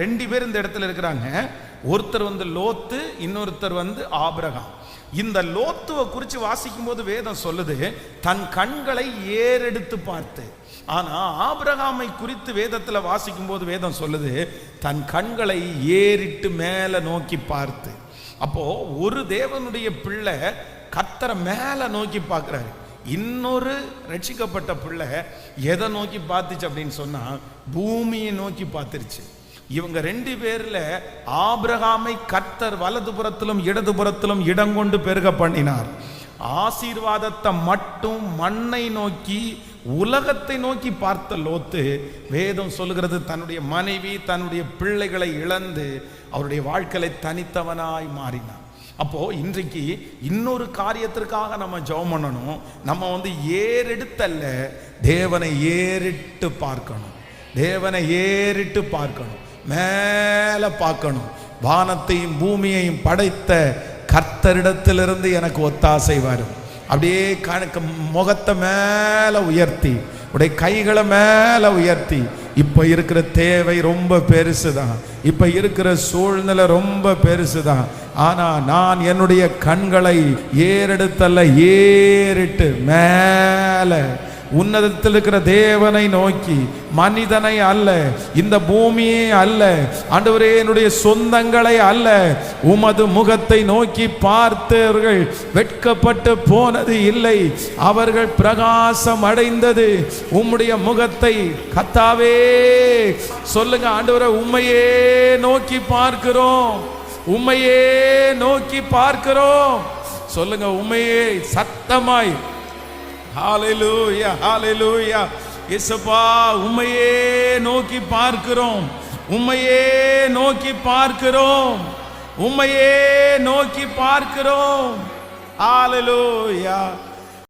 ரெண்டு பேர் இந்த இடத்துல இருக்கிறாங்க. ஒருத்தர் லோத்து, இன்னொருத்தர் ஆபிரகாம். இந்த லோத்துவை குறித்து வாசிக்கும் போது வேதம் சொல்லுது தன் கண்களை ஏறெடுத்து பார்த்து. ஆனா ஆபிரகாமை குறித்து வேதத்துல வாசிக்கும் போது வேதம் சொல்லுது தன் கண்களை ஏறிட்டு மேல நோக்கி பார்த்து. அப்போ ஒரு தேவனுடைய பிள்ளை கர்த்தரை மேல நோக்கி பார்க்கிறாரு. இன்னொரு ரட்சிக்கப்பட்ட பிள்ளை எதை நோக்கி பார்த்துச்சு அப்படின்னு சொன்னா பூமியை நோக்கி பார்த்துருச்சு. இவங்க ரெண்டு பேர்ல ஆபிரகாமை கர்த்தர் வலதுபுறத்திலும் இடதுபுறத்திலும் இடம் கொண்டு பெருக பண்ணினார். ஆசீர்வாதத்தை மட்டும் மண்ணை நோக்கி உலகத்தை நோக்கி பார்த்த லோத்து வேதம் சொல்லுகிறது தன்னுடைய மனைவி தன்னுடைய பிள்ளைகளை இழந்து அவருடைய வாழ்க்கையை தனித்தவனாய் மாறினார். அப்போ இன்றைக்கு இன்னொரு காரியத்திற்காக நம்ம ஜெபம் பண்ணணும். நம்ம ஏறெடுத்தல்ல, தேவனை ஏறிட்டு பார்க்கணும். தேவனை ஏறிட்டு பார்க்கணும், மேல பார்க்கணும். வானத்தையும் பூமியையும் படைத்த கர்த்தரிடத்திலிருந்து எனக்கு ஒத்தாசை வரும். அப்படியே கணக்கு முகத்தை மேல உயர்த்தி உடைய கைகளை மேல உயர்த்தி, இப்ப இருக்கிற தேவை ரொம்ப பெருசுதான், இப்ப இருக்கிற சூழ்நிலை ரொம்ப பெருசுதான், ஆனா நான் என்னுடைய கண்களை ஏறெடுத்தல்ல, ஏறிட்டு மேல உன்னதத்தில் இருக்கிற தேவனை நோக்கி, மனிதனை அல்ல, இந்த பூமியே அல்ல, ஆண்டவரே என்னுடைய சொந்தங்களை அல்ல, உமது முகத்தை நோக்கி பார்த்தவர்கள் வெட்கப்பட்டு போனது இல்லை, அவர்கள் பிரகாசம் அடைந்தது உம்முடைய முகத்தை. கர்த்தாவே சொல்லுங்க ஆண்டவரே, உம்மையே நோக்கி பார்க்கிறோம், உம்மையே நோக்கி பார்க்கிறோம். சொல்லுங்க உம்மையே சத்தமாய். ஹalleluya ஹalleluya. இயேசுப்பா உம்மையே நோக்கி பார்க்கிறோம், உம்மையே நோக்கி பார்க்கிறோம், உம்மையே நோக்கி பார்க்கிறோம். ஹalleluya.